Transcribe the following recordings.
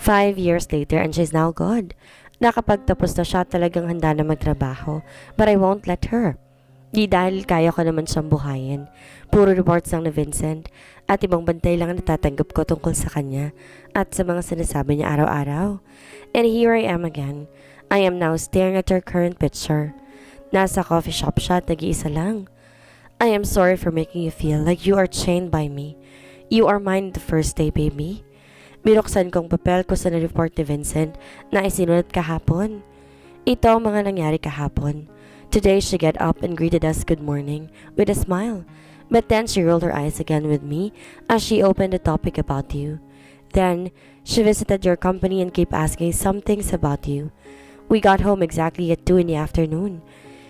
5 years later and she's now good. Nakapagtapos na siya, talagang handa na magtrabaho. But I won't let her. Di dahil kaya ko naman siyang buhayin. Puro reports lang na Vincent at ibang bantay lang ang natatanggap ko tungkol sa kanya at sa mga sinasabi niya araw-araw. And here I am again. I am now staring at her current picture. Nasa coffee shop siya at nag-iisa lang. I am sorry for making you feel like you are chained by me. You are mine the first day, baby. Binuksan kong papel ko sa na-report ni Vincent na isinulat kahapon. Ito ang mga nangyari kahapon. Today she got up and greeted us good morning with a smile. But then she rolled her eyes again with me as she opened the topic about you. Then she visited your company and kept asking some things about you. We got home exactly at 2 in the afternoon.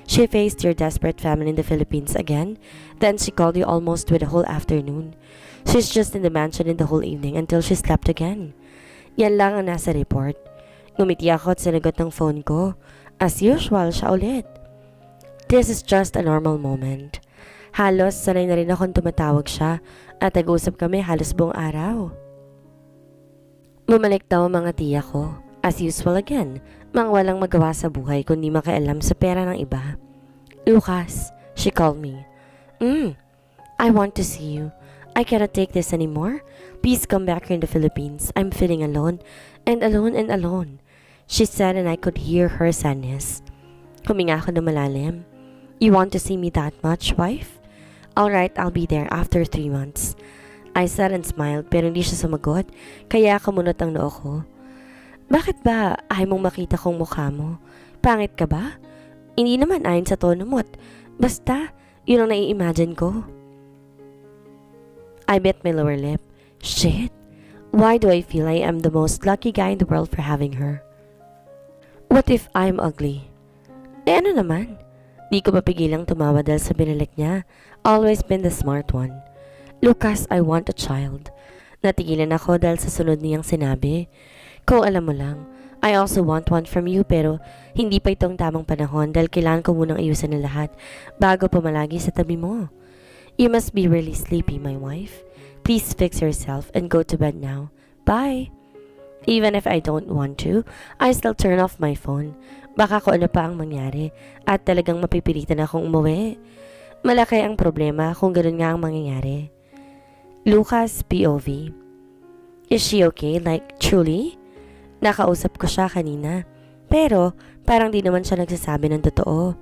She faced your desperate family in the Philippines again. Then she called you almost with the whole afternoon. She's just in the mansion in the whole evening until she slept again. Yan lang ang nasa report. Ngumiti ako at sinagot ng phone ko. As usual, siya ulit. This is just a normal moment. Halos sanay na rin akong tumatawag siya at nag-usap kami halos buong araw. Bumalik daw ang mga tiya ko. As usual again, mga walang magawa sa buhay kundi makialam sa pera ng iba. Lucas, she called me. I want to see you. I cannot take this anymore. Please come back here in the Philippines. I'm feeling alone and alone and alone, she said, and I could hear her sadness. Huminga ako na malalim. You want to see me that much, wife? Alright, I'll be there after 3 months. I said and smiled pero hindi siya sumagot, kaya kamunot ang noo ko. Bakit ba ayaw mong makita kong mukha mo? Pangit ka ba? Hindi naman ayon sa tono mo at basta, yun ang nai-imagine ko. I bit my lower lip. Shit, why do I feel I am the most lucky guy in the world for having her? What if I'm ugly? Eh ano naman? Di ko mapigilang tumawa dahil sa binalik niya. Always been the smart one. Lucas, I want a child. Natigilan ako dahil sa sunod niyang sinabi. Kung alam mo lang, I also want one from you pero hindi pa itong tamang panahon dahil kailangan ko munang ayusin ang lahat bago pumalagi sa tabi mo. You must be really sleepy, my wife. Please fix yourself and go to bed now. Bye. Even if I don't want to, I still turn off my phone. Baka kung ano pa ang mangyari at talagang mapipilitan akong umuwi. Malaki ang problema kung ganun nga ang mangyayari. Lucas, POV. Is she okay? Like, truly? Nakausap ko siya kanina. Pero, parang di naman siya nagsasabi ng totoo.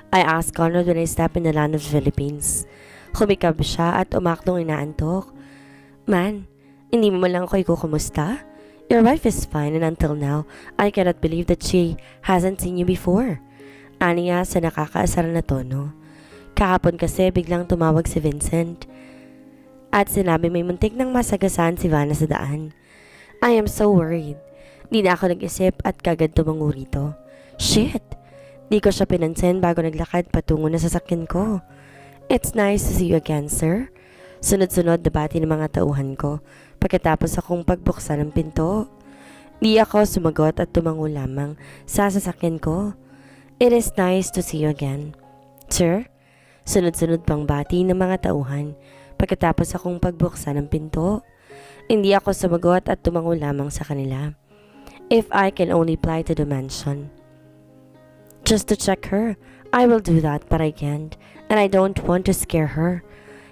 I asked Conrad when I stepped in the land of the Philippines. Humikab siya at umaklong inaantok. Man, hindi mo man lang ako ikukumusta? Your wife is fine and until now, I cannot believe that she hasn't seen you before. Aniya sa nakakaasar na tono. Kahapon kasi biglang tumawag si Vincent. At sinabi may muntik nang masagasaan si Vanna sa daan. I am so worried. Di na ako nag-isip at kagad tumango rito. Shit! Di ko siya pinansin bago naglakad patungo na sasakyan ko. It's nice to see you again, sir. Sunod-sunod na bati ng mga tauhan ko pagkatapos akong pagbuksan ng pinto. Di ako sumagot at tumango lamang sa sasakyan ko. It is nice to see you again, sir. Sunod-sunod pang bati ng mga tauhan pagkatapos akong pagbuksan ng pinto. Hindi ako sumagot at tumango lamang sa kanila. If I can only fly to the mansion just to check her, I will do that but I can't. And I don't want to scare her.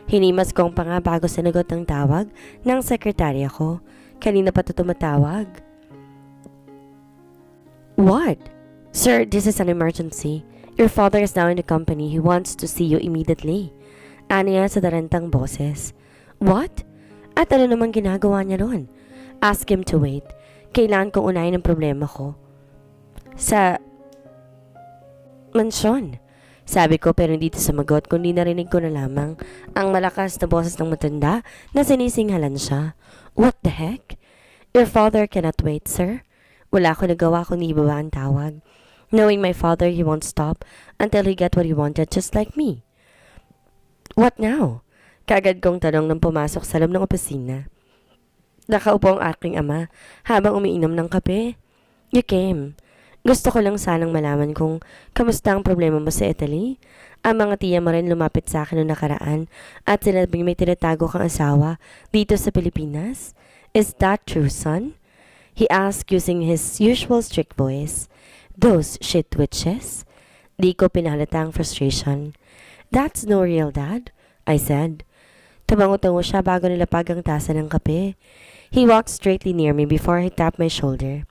Hinimas kong pa nga bago sinagot ang tawag ng sekretarya ko. Kanina pa ito tumatawag. What? Sir, this is an emergency. Your father is now in the company. He wants to see you immediately. Aniya sa darantang boses. What? At ano naman ginagawa niya ron? Ask him to wait. Kailangan kong unahin ang problema ko. Sa mansyon. Sabi ko pero hindi ito sumagot kundi narinig ko na lamang ang malakas na boses ng matanda na sinisinghalan siya. What the heck? Your father cannot wait, sir. Wala ko nagawa kundi ibaba ang tawag. Knowing my father, he won't stop until he got what he wanted just like me. What now? Kaagad kong tanong nang pumasok sa loob ng opisina. Nakaupo ang aking ama habang umiinom ng kape. You came. Gusto ko lang sanang malaman kung kamusta ang problema mo sa Italy. Ang mga tiya mo rin lumapit sa akin noong nakaraan at sinabing may tinatago kang asawa dito sa Pilipinas. Is that true, son? he asked using his usual strict voice. Those shit witches? Di ko pinahalata ang frustration. That's no real dad, I said. Tumango-tango siya bago nilapag ang tasa ng kape. He walked straightly near me before he tapped my shoulder.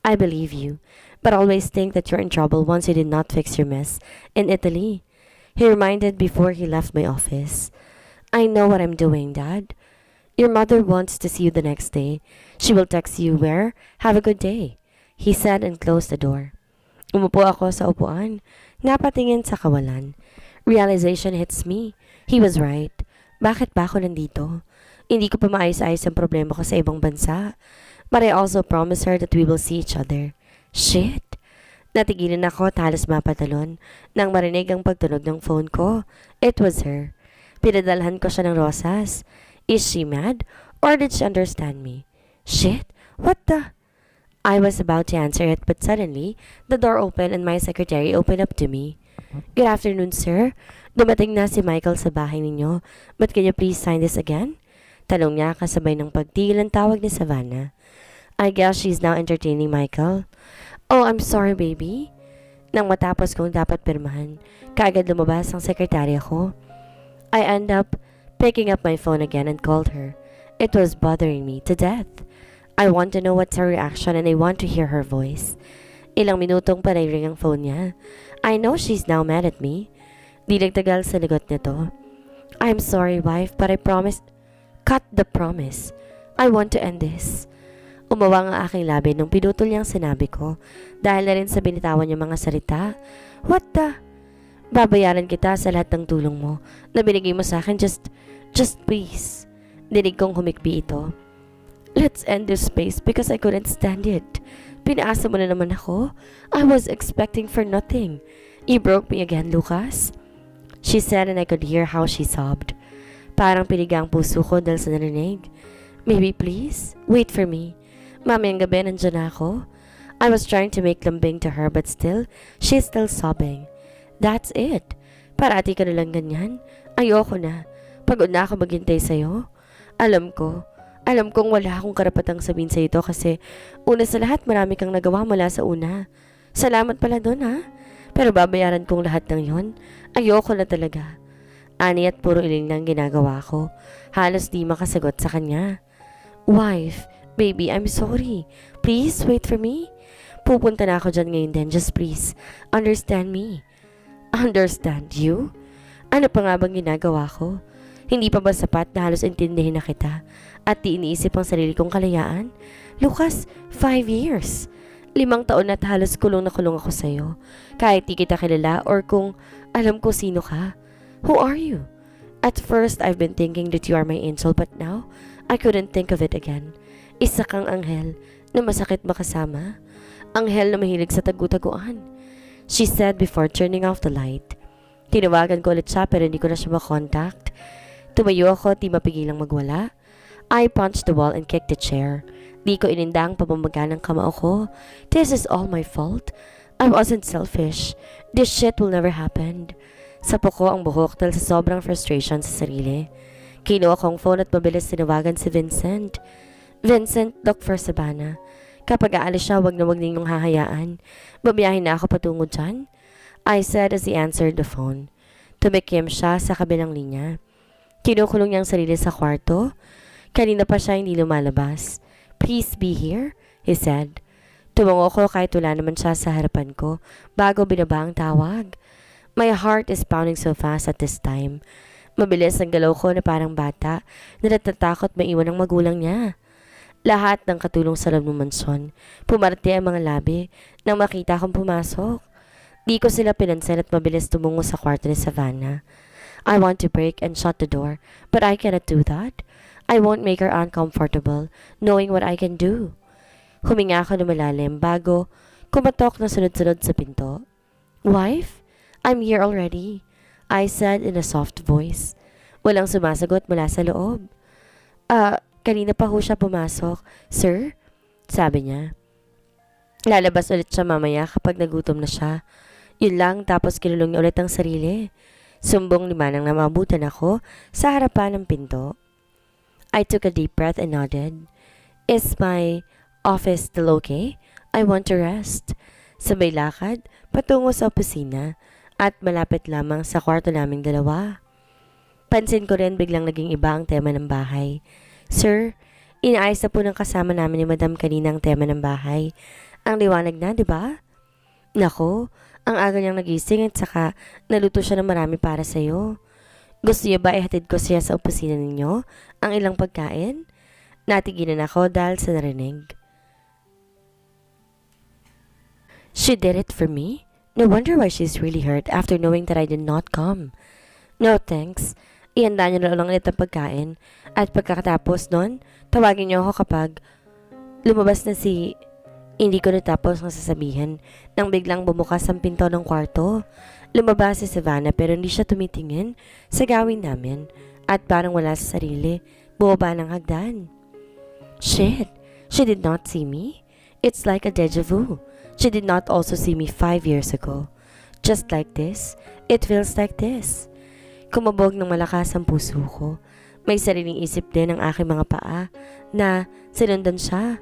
I believe you, but always think that you're in trouble once you did not fix your mess in Italy. He reminded before he left my office. I know what I'm doing, Dad. Your mother wants to see you the next day. She will text you where. Have a good day, he said and closed the door. Umupo ako sa upuan, napatingin sa kawalan. Realization hits me. He was right. Bakit ba ako nandito? Hindi ko pa maayos-ayos ang problema ko sa ibang bansa. But I also promised her that we will see each other. Shit! Natigilan ako at halos mapatalon nang marinig ang pagtunog ng phone ko. It was her. Pinadalhan ko siya ng rosas. Is she mad? Or did she understand me? Shit! What the? I was about to answer it but suddenly, the door opened and my secretary opened up to me. Good afternoon, sir. Dumating na si Michael sa bahay ninyo. But can you please sign this again? Tanong niya kasabay ng pagtigil ng tawag ni Savannah. I guess she's now entertaining Michael. Oh, I'm sorry, baby. Nang matapos kong dapat pirmahan, kaagad lumabas ang sekretarya ko. I end up picking up my phone again and called her. It was bothering me to death. I want to know what's her reaction and I want to hear her voice. Ilang minutong panay-ring ang phone niya. I know she's now mad at me. Di nagtagal sa lagot nito. I'm sorry, wife, but I promise. Cut the promise. I want to end this. Umawang ang aking labi nung pinutol niyang sinabi ko dahil na rin sa binitawan niyang mga salita. What the? Babayaran kita sa lahat ng tulong mo na binigay mo sa akin. Just please. Dinig kong humikbi ito. Let's end this space because I couldn't stand it. Pinaasa mo na naman ako. I was expecting for nothing. You broke me again, Lucas. She said and I could hear how she sobbed. Parang pinigang puso ko dahil sa narinig. Maybe please, wait for me. Mamayang gabi nandiyan na ako. I was trying to make lambing to her but still, she's still sobbing. That's it. Parati ka nalang ganyan. Ayoko na. Pagod na ako maghintay sa'yo. Alam kong wala akong karapatang sabihin sa ito kasi una sa lahat marami kang nagawa mula sa una. Salamat pala doon ha. Pero babayaran kong lahat ng yon. Ayoko na talaga. Ani at puro iling lang ginagawa ko. Halos di makasagot sa kanya. Wife, baby, I'm sorry. Please wait for me. Pupunta na ako dyan ngayon din. Just please, understand me. Understand you? Ano pa nga bang ginagawa ko? Hindi pa ba sapat na halos intindihin na kita at di iniisip ang sarili kong kalayaan? Lucas, 5 years. 5 taon at halos kulong na kulong ako sa'yo. Kahit di kita kilala or kung alam ko sino ka. Who are you? At first, I've been thinking that you are my angel but now, I couldn't think of it again. Isa kang anghel na masakit makasama. Anghel na mahilig sa tagu-taguan. She said before turning off the light. Tinawagan ko ulit siya pero hindi ko na siya makontact. Tumayo ako, di mapigilang magwala. I punched the wall and kicked the chair. Di ko ininda ang pamamaga ng kamao ko. This is all my fault. I wasn't selfish. This shit will never happen. Sapo ko ang buhok dahil sa sobrang frustration sa sarili. Kinuha kong phone at mabilis tinawagan si Vincent. Vincent, look for Savannah. Kapag aalis siya, wag na wag ninyong hahayaan. Babiyahin na ako patungo dyan. I said as he answered the phone. Tumikim siya sa kabilang linya. Kinukulong niya ang sarili sa kwarto. Kanina pa siya hindi lumalabas. Please be here, he said. Tumango ko kahit wala naman siya sa harapan ko bago binaba ang tawag. My heart is pounding so fast at this time. Mabilis ang galaw ko na parang bata na natatakot maiwan ang magulang niya. Lahat ng katulong sa loob ng mansyon, pumarte ang mga labi nang makita akong pumasok. Di ko sila pinansin at mabilis tumungo sa kwarto ni Savannah. I want to break and shut the door, but I cannot do that. I won't make her uncomfortable, knowing what I can do. Huminga ako na malalim bago kumatok na sunod-sunod sa pinto. Wife, I'm here already, I said in a soft voice. Walang sumasagot mula sa loob. Kanina pa ho siya pumasok. Sir? Sabi niya. Lalabas ulit siya mamaya kapag nagutom na siya. Yun lang tapos kinulong niya ulit ang sarili. Sumbong ni Manang na mabutan ako sa harapan ng pinto. I took a deep breath and nodded. Is my Office still okay? I want to rest. Sabay lakad, patungo sa opisina, at malapit lamang sa kwarto naming dalawa. Pansin ko rin biglang naging iba ang tema ng bahay. Sir, inaayos na po ng kasama namin ni Madam kanina ang tema ng bahay. Ang liwanag na, di ba? Nako, ang aga niyang nagising at saka naluto siya ng marami para sa'yo. Gusto niyo ba ihatid ko siya sa opisina ninyo? Ang ilang pagkain? Natigilan ako dahil sa narinig. She did it for me? No wonder why she's really hurt after knowing that I did not come. No thanks. Ihanda niyo na lang ulit ang pagkain. At pagkatapos nun, tawagin niyo ako kapag lumabas na si... Hindi ko natapos ng sasabihin nang biglang bumukas ang pinto ng kwarto. Lumabas si Savannah pero hindi siya tumitingin sa gawin namin at parang wala sa sarili. Bumaba ng hagdan. Shit! She did not see me? It's like a deja vu. She did not also see me 5 years ago. Just like this, it feels like this. Kumabog ng malakas ang puso ko. May sariling isip din ang aking mga paa na sinundan siya.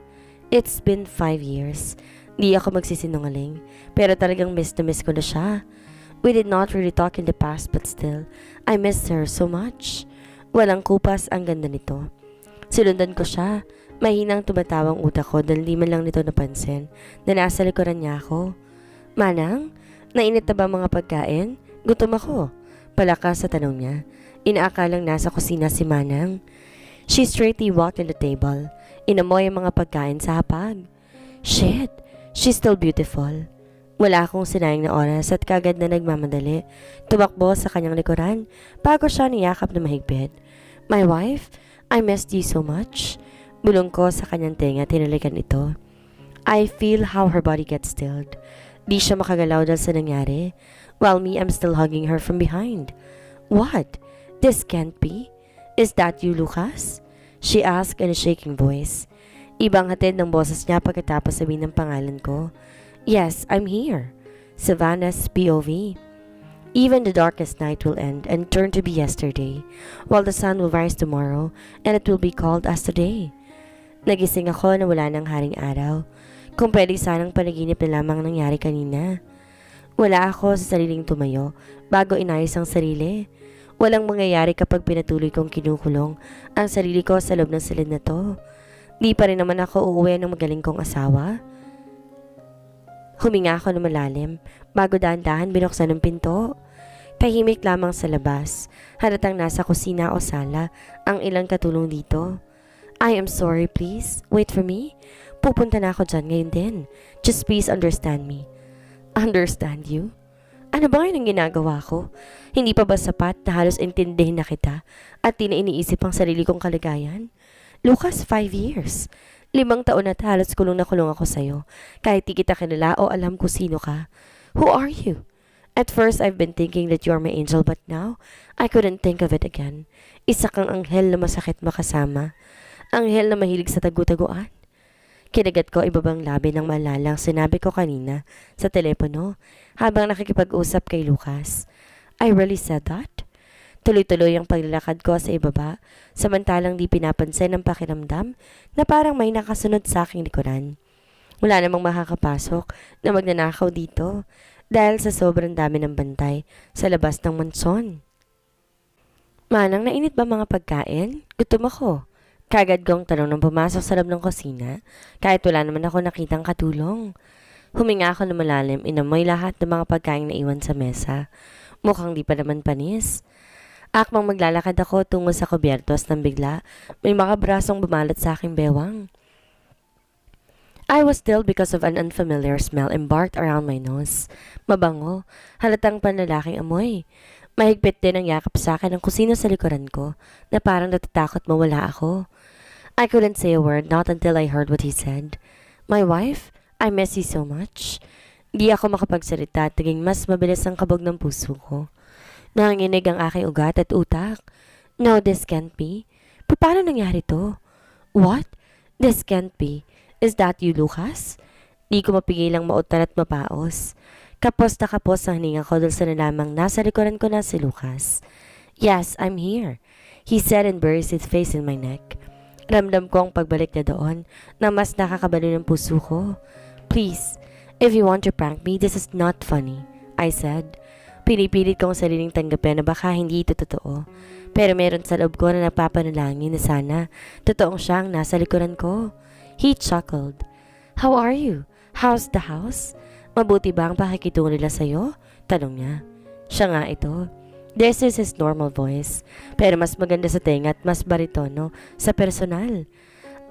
It's been 5 years. Di ako magsisinungaling, pero talagang miss na miss ko na siya. We did not really talk in the past but still, I miss her so much. Walang kupas ang ganda nito. Sinundan ko siya. Mahinang tumatawang utak ko dahil di man lang nito napansin na nasa likuran niya ako. Manang, nainit na ba mga pagkain? Gutom ako. Palakas sa tanong niya. Inaakalang nasa kusina si Manang. She straightly walked in the table. Inamoy ang mga pagkain sa hapag. Shit, she's still beautiful. Wala akong sinayang na oras at kagad na nagmamadali. Tumakbo sa kanyang likuran bago siya niyakap na mahigpit. My wife, I missed you so much. Bulong ko sa kanyang tenga, tinalikan ito. I feel how her body gets stilled. Di siya makagalaw dahil sa nangyari, while me, I'm still hugging her from behind. What? This can't be? Is that you, Lucas? She asked in a shaking voice. Ibang hatid ng boses niya pagkatapos sabihin ng pangalan ko. Yes, I'm here. Savannah's POV. Even the darkest night will end and turn to be yesterday, while the sun will rise tomorrow and it will be called as today. Nagising ako na wala ng haring araw. Kung pwede sanang panaginip na lamang nangyari kanina. Wala ako sa sariling tumayo bago inayos ang sarili. Walang mangyayari kapag pinatuloy kong kinukulong ang sarili ko sa loob ng silid na to. Di pa rin naman ako uuwi ng magaling kong asawa. Huminga ako ng malalim bago dahan-dahan binuksan ng pinto. Tahimik lamang sa labas, halatang nasa kusina o sala ang ilang katulong dito. I am sorry, please. Wait for me. Pupunta na ako dyan ngayon din. Just please understand me. Understand you? Ano ba ngayon ang ginagawa ko? Hindi pa ba sapat na halos intindihin na kita at di na iniisip ang sarili kong kaligayan? Lucas, 5 years. 5 taon at halos kulong na kulong ako sa'yo. Kahit di kita kilala o alam kung sino ka. Who are you? At first, I've been thinking that you are my angel but now, I couldn't think of it again. Isa kang anghel na masakit makasama. Anghel na mahilig sa tagu-taguan. Kinagat ko ibabang labi ng malalang sinabi ko kanina sa telepono habang nakikipag-usap kay Lucas. I really said that? Tuloy-tuloy ang paglalakad ko sa ibaba, samantalang di pinapansin ang pakiramdam na parang may nakasunod sa aking likuran. Wala namang makakapasok na magnanakaw dito dahil sa sobrang dami ng bantay sa labas ng mansyon. Manang, nainit ba mga pagkain? Gutom ako. Kagad kong tanong nang pumasok sa loob ng kusina kahit wala naman ako nakitang katulong. Huminga ako ng malalim, inamoy lahat ng mga pagkain na iwan sa mesa. Mukhang di pa naman panis. Akmang maglalakad ako tungo sa kubyertos nang bigla may makabrasong bumalat sa aking bewang. I was stilled because of an unfamiliar smell embarked around my nose. Mabango, halatang panlalaking amoy. Mahigpit din ang yakap sa akin ng kusina sa likuran ko na parang natatakot mawala ako. I couldn't say a word not until I heard what he said. My wife, I miss you so much. Di ako makapagsalita at naging mas mabilis ang kabog ng puso ko. Nanginginig ang aking ugat at utak. No, this can't be. Paano nangyari to? What? This can't be. Is that you, Lucas? Di ko mapigilang mautan at mapaos. Kapos na kapos ang hininga ko dahil sa nalamang nasa likuran ko na si Lucas. Yes, I'm here, he said and buried his face in my neck. Ramdam ko ang pagbalik na doon na mas nakakabalo ng puso ko. Please, if you want to prank me, this is not funny, I said. Pinipilit kong sariling tanggapin na baka hindi ito totoo. Pero meron sa loob ko na napapanalangin na sana totoong siyang nasa likuran ko. He chuckled. How are you? How's the house? Mabuti ba ang pakikitungo nila sa'yo? Tanong niya. Siya nga ito. This is his normal voice, pero mas maganda sa tenga at mas baritono sa personal.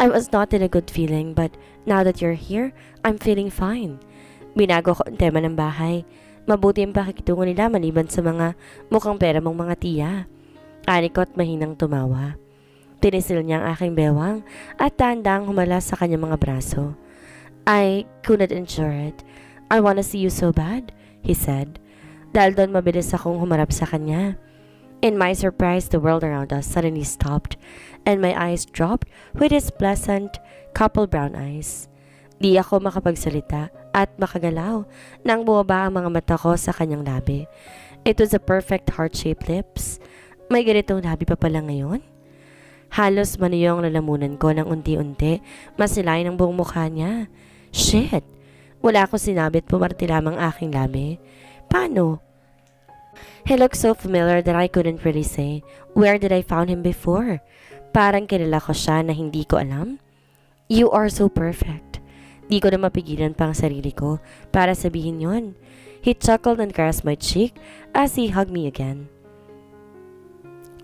I was not in a good feeling, but now that you're here, I'm feeling fine. Binago ko ang tema ng bahay. Mabuti ang pakikitungo nila maliban sa mga mukhang pera mong mga tiya. Ani ko at mahinang tumawa. Tinisil niya ang aking bewang at tandang humala sa kanyang mga braso. I couldn't endure it. I wanna see you so bad, he said. Dahil doon mabilis akong humarap sa kanya. In my surprise, the world around us suddenly stopped and my eyes dropped with his pleasant, couple brown eyes. Di ako makapagsalita at makagalaw nang bumaba ang mga mata ko sa kanyang labi. It was a perfect heart-shaped lips. May ganitong labi pa pala ngayon? Halos manuyong lalamunan ko ng unti-unti, masilayan ang buong mukha niya. Shit! Wala akong sinabi at pumarti lamang aking labi. Paano? He looked so familiar that I couldn't really say, where did I found him before? Parang kilala ko siya na hindi ko alam. You are so perfect. Di ko na mapigilan pang sarili ko para sabihin yon. He chuckled and caressed my cheek as he hugged me again.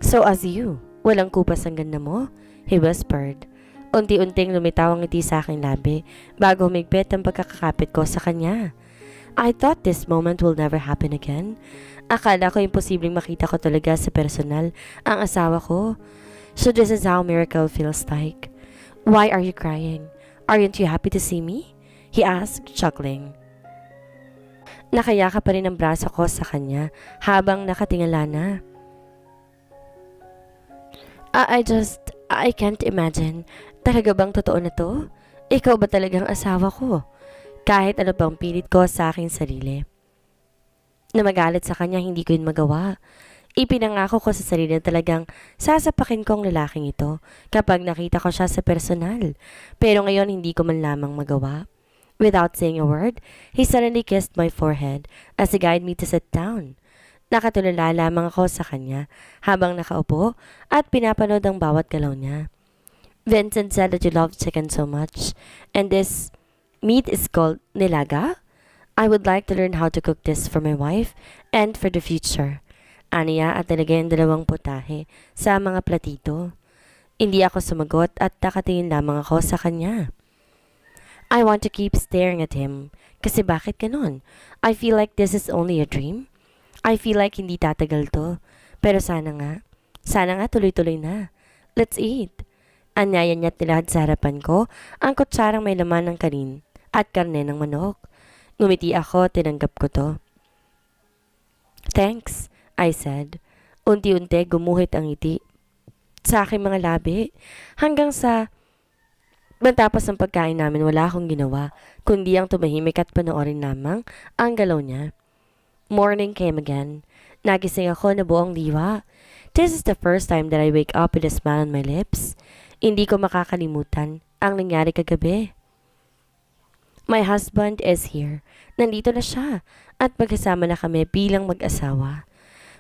So as you, walang kupas ang ganda mo? He whispered. Unti-unting lumitaw ang ngiti sa aking labi bago humigpit ang pagkakakapit ko sa kanya. I thought this moment will never happen again. Akala ko imposibleng makita ko talaga sa personal ang asawa ko. So this is how miracle feels like. Why are you crying? Aren't you happy to see me? He asked, chuckling. Nakayaka pa rin ang braso ko sa kanya habang nakatingala na. I can't imagine. Talaga bang totoo na to? Ikaw ba talagang asawa ko? Kahit ano bang pilit ko sa aking sarili. Na magalit sa kanya, hindi ko yun magawa. Ipinangako ko sa sarili na talagang sasapakin ko ang lalaking ito kapag nakita ko siya sa personal. Pero ngayon hindi ko man lamang magawa. Without saying a word, he suddenly kissed my forehead as he guided me to sit down. Nakatulala lamang ako sa kanya habang nakaupo at pinapanood ang bawat galaw niya. Vincent said that you love chicken so much, and this meat is called nilaga. I would like to learn how to cook this for my wife and for the future. Aniya at nilagay ang 2 putahe sa mga platito. Hindi ako sumagot at nakatingin lamang ako sa kanya. I want to keep staring at him. Kasi bakit ganon? I feel like this is only a dream. I feel like hindi tatagal to. Pero sana nga tuloy-tuloy na. Let's eat. Anyaya niya't nilahad sa harapan ko ang kutsarang may laman ng kanin at karne ng manok. Ngumiti ako, tinanggap ko to. Thanks, I said. Unti-unti gumuhit ang ngiti sa aking mga labi hanggang sa matapos ng pagkain namin wala akong ginawa kundi ang tumahimik at panoorin lamang ang galaw niya. Morning came again. Nagising ako na buong diwa. This is the first time that I wake up with a smile on my lips. Hindi ko makakalimutan ang nangyari kagabi. My husband is here. Nandito na siya at magkasama na kami bilang mag-asawa.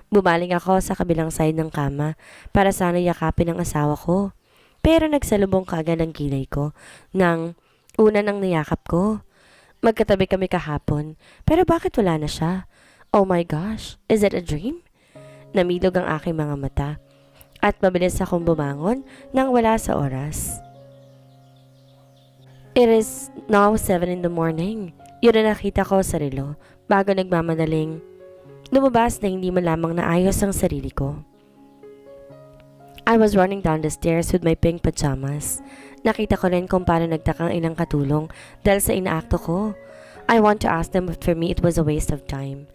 Bumaling ako sa kabilang side ng kama para sana yakapin ang asawa ko. Pero nagsalubong kaagad ang kilay ko nang una ng niyakap ko. Magkatabi kami kahapon pero bakit wala na siya? Oh my gosh, is it a dream? Namilog ang aking mga mata at mabilis akong bumangon nang wala sa oras. It is now 7 in the morning. Yun na nakita ko sa relo bago nagmamadaling lumabas na hindi man lamang naayos ang sarili ko. I was running down the stairs with my pink pajamas. Nakita ko rin kung paano nagtakang ilang katulong dahil sa inaakto ko. I want to ask them but for me it was a waste of time.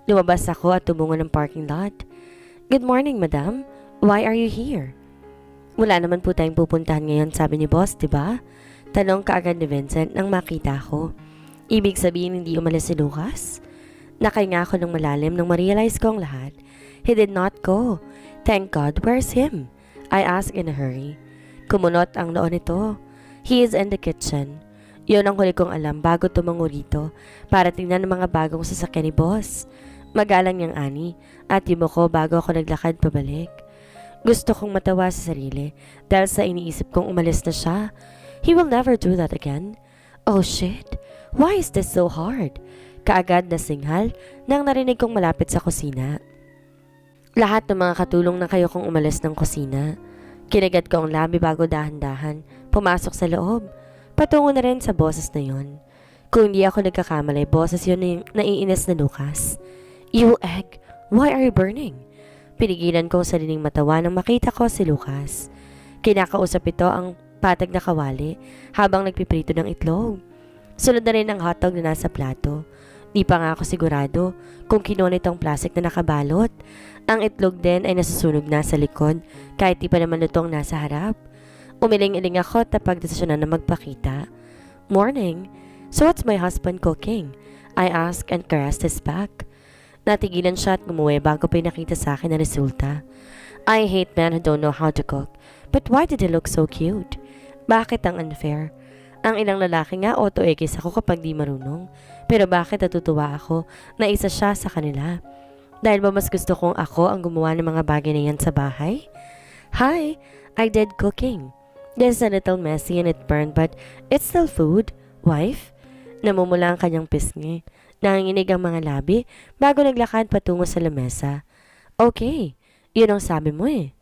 Lumabas ako at tumungo ng parking lot. Good morning, madam. Why are you here? Wala naman po tayong pupuntahan ngayon, sabi ni boss, diba? Tanong kaagad ni Vincent nang makita ko. Ibig sabihin hindi umalis si Lucas? Nakahinga ako ng malalim nang ma-realize ko ang lahat. He did not go. Thank God, where's him? I asked in a hurry. Kumunot ang noo nito. He is in the kitchen. Yun ang huli kong alam bago tumango rito para tingnan ang mga bagong sasakyan ni boss. Magalang niyang ani at yumuko bago ako naglakad pabalik. Gusto kong matawa sa sarili dahil sa iniisip kong umalis na siya. He will never do that again. Oh shit, why is this so hard? Kaagad na singhal nang narinig kong malapit sa kusina. Lahat ng mga katulong na kayo kong umalis ng kusina. Kinagat ko ang labi bago dahan-dahan pumasok sa loob. Patungo na rin sa boses na yon. Kung hindi ako nagkakamali, boses yun na naiinis na Lucas. You egg, why are you burning? Pinigilan ko sa sariling matawa nang makita ko si Lucas. Kinakausap ito ang patag na kawali habang nagpiprito ng itlog. Sunod na rin ang hotdog na nasa plato. Di pa nga ako sigurado kung kinunit ang plastic na nakabalot. Ang itlog din ay nasusunog na sa likod kahit di pa naman lutong nasa harap. Umiling-iling ako at napagdesisyonan na magpakita. Morning. So what's my husband cooking? I asked and caressed his back. Natigilan siya at gumuwi bago pinakita sa akin ang resulta. I hate men who don't know how to cook. But why did he look so cute? Bakit ang unfair? Ang ilang lalaki nga auto-ekis ako kapag di marunong. Pero bakit natutuwa ako na isa siya sa kanila? Dahil ba mas gusto kong ako ang gumawa ng mga bagay na yan sa bahay? Hi, I did cooking. This is a little messy and it burned but it's still food, wife. Namumula ang kanyang pisngi. Nanginginig ang mga labi bago naglakad patungo sa lamesa. Okay, yun ang sabi mo eh.